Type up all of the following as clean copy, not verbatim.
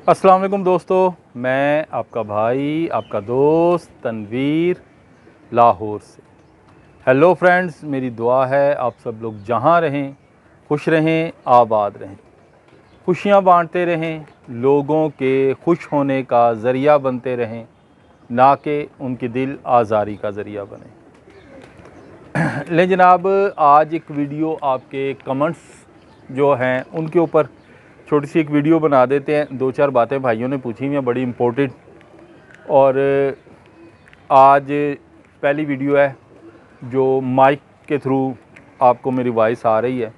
अस्सलाम वालेकुम दोस्तों, मैं आपका भाई आपका दोस्त तनवीर लाहौर से। हेलो फ्रेंड्स, मेरी दुआ है आप सब लोग जहाँ रहें खुश रहें, आबाद रहें, खुशियाँ बांटते रहें, लोगों के खुश होने का ज़रिया बनते रहें, ना कि उनके दिल आज़ारी का ज़रिया बने। ले जनाब, आज एक वीडियो आपके कमेंट्स जो हैं उनके ऊपर छोटी सी एक वीडियो बना देते हैं। दो चार बातें भाइयों ने पूछी हुई हैं बड़ी इम्पोर्टेंट, और आज पहली वीडियो है जो माइक के थ्रू आपको मेरी वॉइस आ रही है।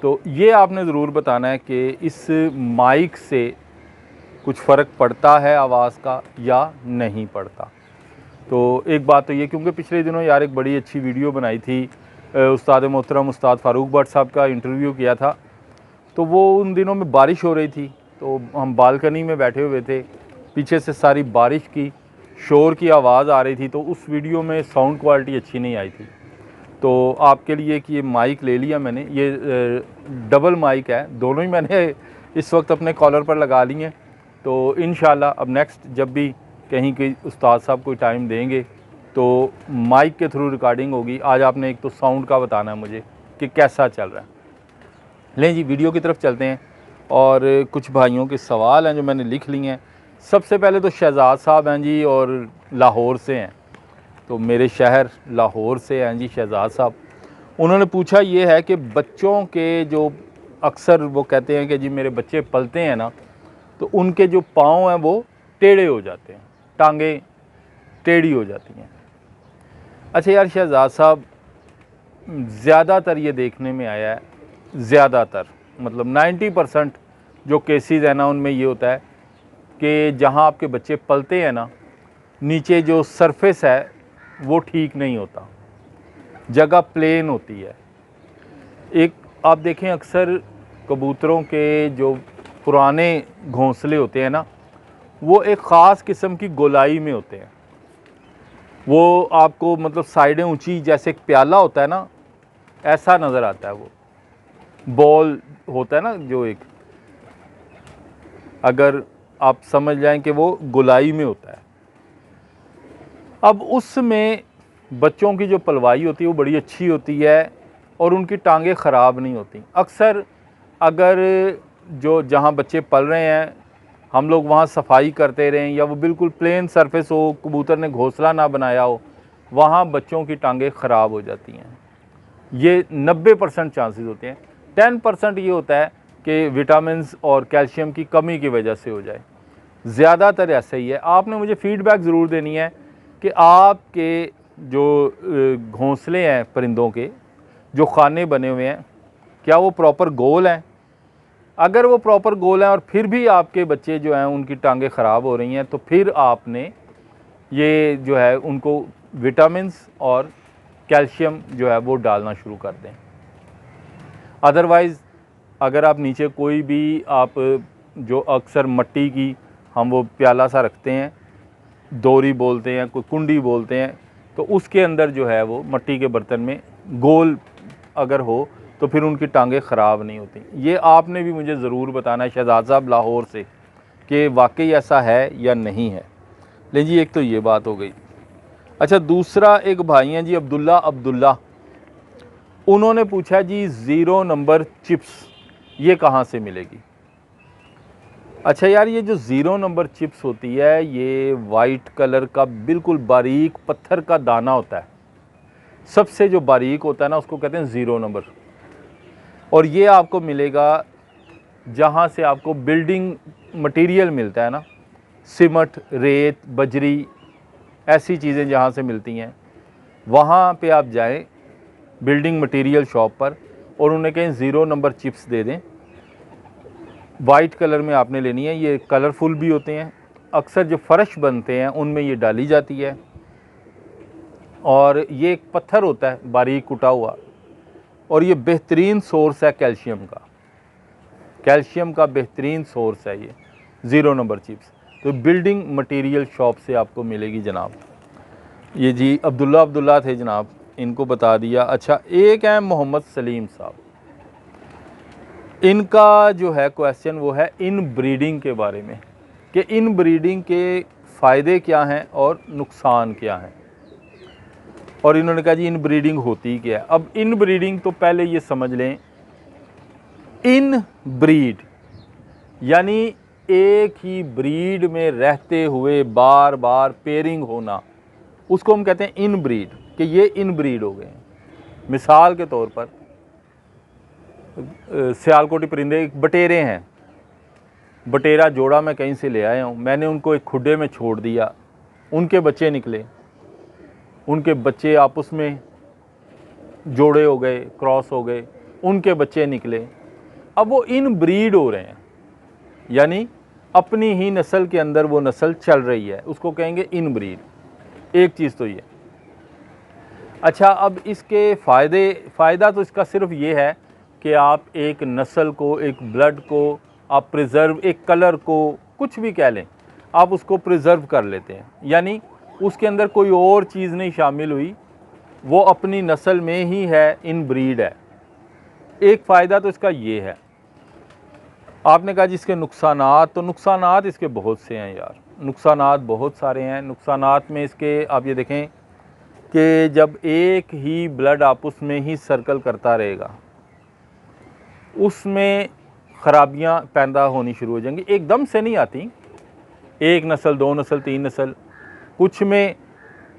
तो ये आपने ज़रूर बताना है कि इस माइक से कुछ फ़र्क पड़ता है आवाज़ का या नहीं पड़ता। तो एक बात तो ये, क्योंकि पिछले दिनों यार एक बड़ी अच्छी वीडियो बनाई थी, उस्ताद मोहतरम उस्ताद फ़ारूक भट्ट साहब का इंटरव्यू किया था। तो वो उन दिनों में बारिश हो रही थी, तो हम बालकनी में बैठे हुए थे, पीछे से सारी बारिश की शोर की आवाज़ आ रही थी, तो उस वीडियो में साउंड क्वालिटी अच्छी नहीं आई थी। तो आपके लिए कि ये माइक ले लिया मैंने, ये डबल माइक है, दोनों ही मैंने इस वक्त अपने कॉलर पर लगा लिए हैं। तो इंशाल्लाह अब नेक्स्ट जब भी कहीं कोई उस्ताद साहब कोई टाइम देंगे तो माइक के थ्रू रिकॉर्डिंग होगी। आज आपने एक तो साउंड का बताना है मुझे कि कैसा चल रहा है। लें जी, वीडियो की तरफ चलते हैं और कुछ भाइयों के सवाल हैं जो मैंने लिख लिए हैं। सबसे पहले तो शहजाद साहब हैं जी, और लाहौर से हैं, तो मेरे शहर लाहौर से हैं जी शहजाद साहब। उन्होंने पूछा ये है कि बच्चों के जो अक्सर वो कहते हैं कि जी मेरे बच्चे पलते हैं ना, तो उनके जो पाँव हैं वो टेढ़े हो जाते हैं, टांगें टेढ़ी हो जाती हैं। अच्छा यार शहजाद साहब, ज़्यादातर ये देखने में आया है, ज़्यादातर मतलब 90% जो केसेस हैं ना उनमें ये होता है कि जहाँ आपके बच्चे पलते हैं ना, नीचे जो सरफेस है वो ठीक नहीं होता, जगह प्लेन होती है। एक आप देखें अक्सर कबूतरों के जो पुराने घोंसले होते हैं ना, वो एक ख़ास किस्म की गोलाई में होते हैं। वो आपको मतलब साइडें ऊंची, जैसे एक प्याला होता है ना, ऐसा नज़र आता है। वो बॉल होता है ना जो एक, अगर आप समझ जाएं कि वो गोलाई में होता है। अब उसमें बच्चों की जो पलवाई होती है वो बड़ी अच्छी होती है और उनकी टांगें ख़राब नहीं होती। अक्सर अगर जो जहाँ बच्चे पल रहे हैं हम लोग वहाँ सफाई करते रहें, या वो बिल्कुल प्लेन सरफेस हो, कबूतर ने घोंसला ना बनाया हो, वहाँ बच्चों की टांगें ख़राब हो जाती हैं। ये 90% चांसेस होते हैं। 10% ये होता है कि विटामिन्स और कैल्शियम की कमी की वजह से हो जाए। ज़्यादातर ऐसा ही है। आपने मुझे फ़ीडबैक ज़रूर देनी है कि आपके जो घोंसले हैं परिंदों के, जो खाने बने हुए हैं, क्या वो प्रॉपर गोल हैं? अगर वो प्रॉपर गोल हैं और फिर भी आपके बच्चे जो हैं उनकी टांगें ख़राब हो रही हैं, तो फिर आपने ये जो है उनको विटामिन्स और कैल्शियम जो है वो डालना शुरू कर दें। अदरवाइज़ अगर आप नीचे कोई भी आप जो अक्सर मट्टी की हम वो प्याला सा रखते हैं, दोरी बोलते हैं, कोई कुंडी बोलते हैं, तो उसके अंदर जो है वो मट्टी के बर्तन में गोल अगर हो तो फिर उनकी टांगें ख़राब नहीं होती। ये आपने भी मुझे ज़रूर बताना है शहजाद साहब लाहौर से कि वाकई ऐसा है या नहीं है। ले जी, एक तो ये बात हो गई। अच्छा, दूसरा एक भाई हैं जी अब्दुल्ला, उन्होंने पूछा जी 0 नंबर चिप्स ये कहाँ से मिलेगी? अच्छा यार, ये जो 0 नंबर चिप्स होती है ये वाइट कलर का बिल्कुल बारीक पत्थर का दाना होता है। सबसे जो बारीक होता है ना उसको कहते हैं 0 नंबर। और ये आपको मिलेगा जहाँ से आपको बिल्डिंग मटेरियल मिलता है ना, सीमेंट, रेत, बजरी, ऐसी चीज़ें जहाँ से मिलती हैं, वहाँ पे आप जाएं बिल्डिंग मटेरियल शॉप पर और उन्हें कहें 0 नंबर चिप्स दे दें। वाइट कलर में आपने लेनी है, ये कलरफुल भी होते हैं। अक्सर जो फ़र्श बनते हैं उनमें ये डाली जाती है। और ये एक पत्थर होता है बारीक कुटा हुआ, और ये बेहतरीन सोर्स है कैल्शियम का। कैल्शियम का बेहतरीन सोर्स है ये 0 नंबर चिप्स। तो बिल्डिंग मटेरियल शॉप से आपको मिलेगी जनाब। ये जी अब्दुल्ला थे जनाब, इनको बता दिया। अच्छा, एक है मोहम्मद सलीम साहब, इनका जो है क्वेश्चन वो है इन ब्रीडिंग के बारे में। कि इन ब्रीडिंग के फ़ायदे क्या हैं और नुकसान क्या हैं। और इन्होंने कहा जी इन ब्रीडिंग होती क्या है। अब इन ब्रीडिंग तो पहले ये समझ लें, इन ब्रीड यानी एक ही ब्रीड में रहते हुए बार बार पेयरिंग होना, उसको हम कहते हैं इन ब्रीड, कि ये इन ब्रीड हो गए हैं। मिसाल के तौर पर सियालकोटी परिंदे बटेरे हैं, बटेरा जोड़ा मैं कहीं से ले आया हूँ, मैंने उनको एक खुड्डे में छोड़ दिया, उनके बच्चे निकले, उनके बच्चे आपस में जोड़े हो गए, क्रॉस हो गए, उनके बच्चे निकले, अब वो इन ब्रीड हो रहे हैं, यानी अपनी ही नस्ल के अंदर वो नस्ल चल रही है, उसको कहेंगे इन ब्रीड। एक चीज़ तो ये। अच्छा, अब इसके फ़ायदा तो इसका सिर्फ ये है कि आप एक नस्ल को, एक ब्लड को आप प्रिजर्व, एक कलर को, कुछ भी कह लें, आप उसको प्रिजर्व कर लेते हैं, यानी उसके अंदर कोई और चीज़ नहीं शामिल हुई, वो अपनी नस्ल में ही है, इन ब्रीड है। एक फ़ायदा तो इसका ये है। आपने कहा जिसके नुकसानात, तो नुकसानात इसके बहुत से हैं यार, नुकसानात बहुत सारे हैं। नुकसानात में इसके आप ये देखें कि जब एक ही ब्लड आपस में ही सर्कल करता रहेगा, उसमें ख़राबियाँ पैदा होनी शुरू हो जाएंगी। एकदम से नहीं आती, एक नस्ल, दो नस्ल, तीन नस्ल, कुछ में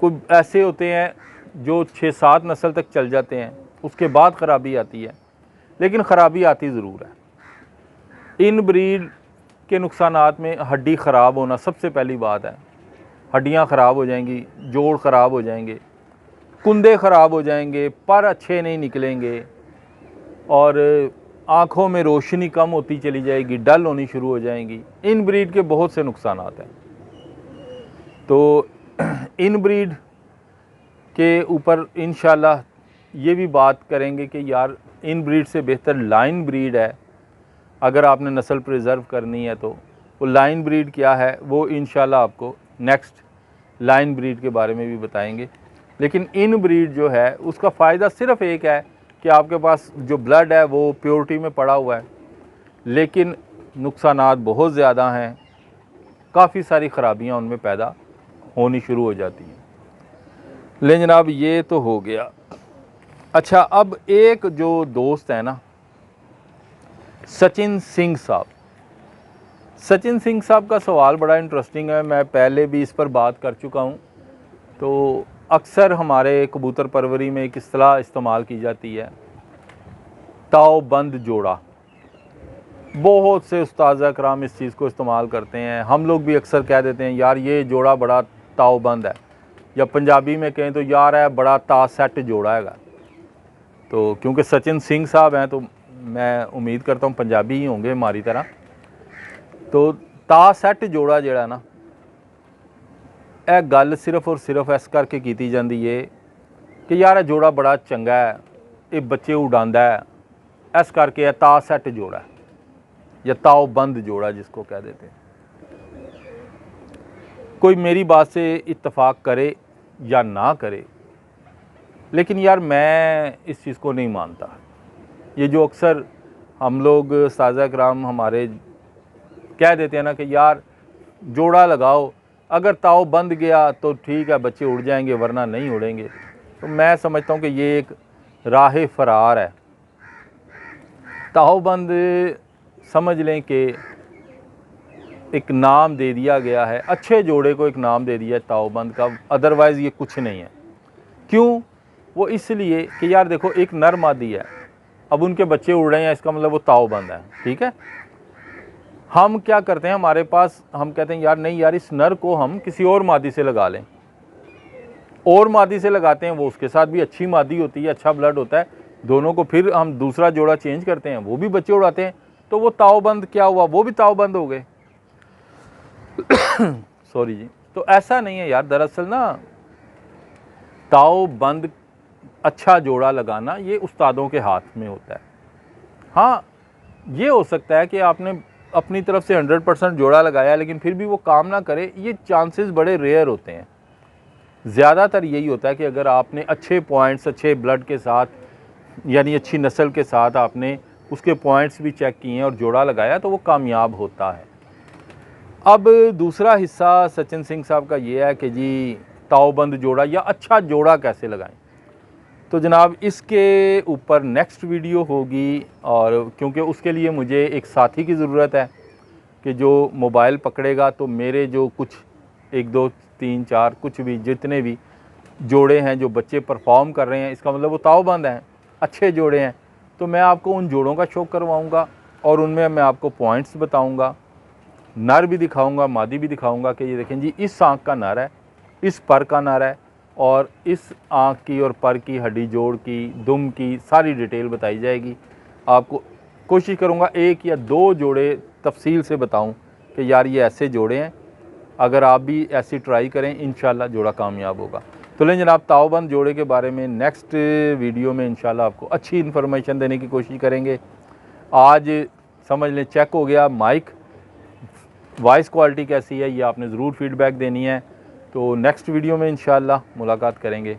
कुछ ऐसे होते हैं जो 6-7 नस्ल तक चल जाते हैं, उसके बाद ख़राबी आती है, लेकिन ख़राबी आती ज़रूर है। इन ब्रीड के नुकसानात में हड्डी ख़राब होना सबसे पहली बात है। हड्डियाँ ख़राब हो जाएंगी, जोड़ ख़राब हो जाएंगे, कुंदे ख़राब हो जाएंगे, पर अच्छे नहीं निकलेंगे, और आँखों में रोशनी कम होती चली जाएगी, डल होनी शुरू हो जाएंगी। इन ब्रीड के बहुत से नुकसानात हैं। तो इन ब्रीड के ऊपर इंशाल्लाह ये भी बात करेंगे कि यार इन ब्रीड से बेहतर लाइन ब्रीड है। अगर आपने नस्ल प्रिजर्व करनी है तो वो लाइन ब्रीड क्या है, वो इंशाल्लाह आपको नेक्स्ट लाइन ब्रीड के बारे में भी बताएंगे। लेकिन इन ब्रीड जो है उसका फ़ायदा सिर्फ़ एक है कि आपके पास जो ब्लड है वो प्योरिटी में पड़ा हुआ है, लेकिन नुकसानात बहुत ज़्यादा हैं, काफ़ी सारी ख़राबियाँ उनमें पैदा होनी शुरू हो जाती हैं। ले जनाब, ये तो हो गया। अच्छा, अब एक जो दोस्त है ना, सचिन सिंह साहब, सचिन सिंह साहब का सवाल बड़ा इंटरेस्टिंग है। मैं पहले भी इस पर बात कर चुका हूँ। तो अक्सर हमारे कबूतर परवरी में एक इस्तिलाह इस्तेमाल की जाती है, ताव बंद जोड़ा। बहुत से उस्ताद कराम इस चीज़ को इस्तेमाल करते हैं, हम लोग भी अक्सर कह देते हैं यार ये जोड़ा बड़ा ताव बंद है, या पंजाबी में कहें तो यार है बड़ा ता सेट जोड़ा है। तो क्योंकि सचिन सिंह साहब हैं तो मैं उम्मीद करता हूँ पंजाबी ही होंगे हमारी तरह। तो ता सैट जोड़ा जिहड़ा ना, यह गल सिर्फ और सिर्फ इस करके की जाती है कि यार जोड़ा बड़ा चंगा है, ये बच्चे उड़ांदा है, इस करके यह ता सैट जोड़ा है, या ताव बंद जोड़ा जिसको कह देते हैं। कोई मेरी बात से इत्तफाक करे या ना करे, लेकिन यार मैं इस चीज़ को नहीं मानता। ये जो अक्सर हम लोग उस्ताद कराम हमारे कह देते हैं ना कि यार जोड़ा लगाओ, अगर ताव बंद गया तो ठीक है बच्चे उड़ जाएंगे वरना नहीं उड़ेंगे, तो मैं समझता हूँ कि ये एक राह फरार है। ताव बंद समझ लें कि एक नाम दे दिया गया है, अच्छे जोड़े को एक नाम दे दिया है ताव बंद का, अदरवाइज़ ये कुछ नहीं है। क्यों? वो इसलिए कि यार देखो एक नर मादी है, अब उनके बच्चे उड़ रहे हैं, इसका मतलब वो ताव बंद है, ठीक है। हम क्या करते हैं, हमारे पास हम कहते हैं यार नहीं यार इस नर को हम किसी और मादी से लगा लें, और मादी से लगाते हैं, वो उसके साथ भी अच्छी मादी होती है, अच्छा ब्लड होता है, दोनों को फिर हम दूसरा जोड़ा चेंज करते हैं, वो भी बच्चे उड़ाते हैं, तो वो ताव बंद क्या हुआ, वो भी ताव बंद हो गए। सॉरी जी। तो ऐसा नहीं है यार, दरअसल ना ताव बंद अच्छा जोड़ा लगाना ये उस्तादों के हाथ में होता है। हाँ, ये हो सकता है कि आपने अपनी तरफ से 100% जोड़ा लगाया लेकिन फिर भी वो काम ना करे, ये चांसेस बड़े रेयर होते हैं। ज़्यादातर यही होता है कि अगर आपने अच्छे पॉइंट्स, अच्छे ब्लड के साथ, यानी अच्छी नस्ल के साथ आपने उसके पॉइंट्स भी चेक किए हैं और जोड़ा लगाया तो वो कामयाब होता है। अब दूसरा हिस्सा सचिन सिंह साहब का ये है कि जी तावबंद जोड़ा या अच्छा जोड़ा कैसे लगाएं। तो जनाब इसके ऊपर नेक्स्ट वीडियो होगी, और क्योंकि उसके लिए मुझे एक साथी की ज़रूरत है कि जो मोबाइल पकड़ेगा तो मेरे जो कुछ 1 2 3 4 कुछ भी जितने भी जोड़े हैं जो बच्चे परफॉर्म कर रहे हैं, इसका मतलब वो तावबंद हैं, अच्छे जोड़े हैं, तो मैं आपको उन जोड़ों का शो करवाऊँगा और उनमें मैं आपको पॉइंट्स बताऊँगा, नर भी दिखाऊँगा, मादी भी दिखाऊँगा कि ये देखें जी इस आँख का नर है, इस पर का नर है, और इस आँख की और पर की हड्डी जोड़ की, दुम की सारी डिटेल बताई जाएगी। आपको कोशिश करूँगा 1 या 2 जोड़े तफसील से बताऊँ कि यार ये ऐसे जोड़े हैं, अगर आप भी ऐसी ट्राई करें इंशाल्लाह जोड़ा कामयाब होगा। तो लें जनाब, तावबंद जोड़े के बारे में नेक्स्ट वीडियो में इंशाल्लाह आपको अच्छी इन्फॉर्मेशन देने की कोशिश करेंगे। आज समझ लें चेक हो गया माइक, वॉइस क्वालिटी कैसी है ये आपने ज़रूर फीडबैक देनी है। तो नेक्स्ट वीडियो में इंशाल्लाह मुलाकात करेंगे।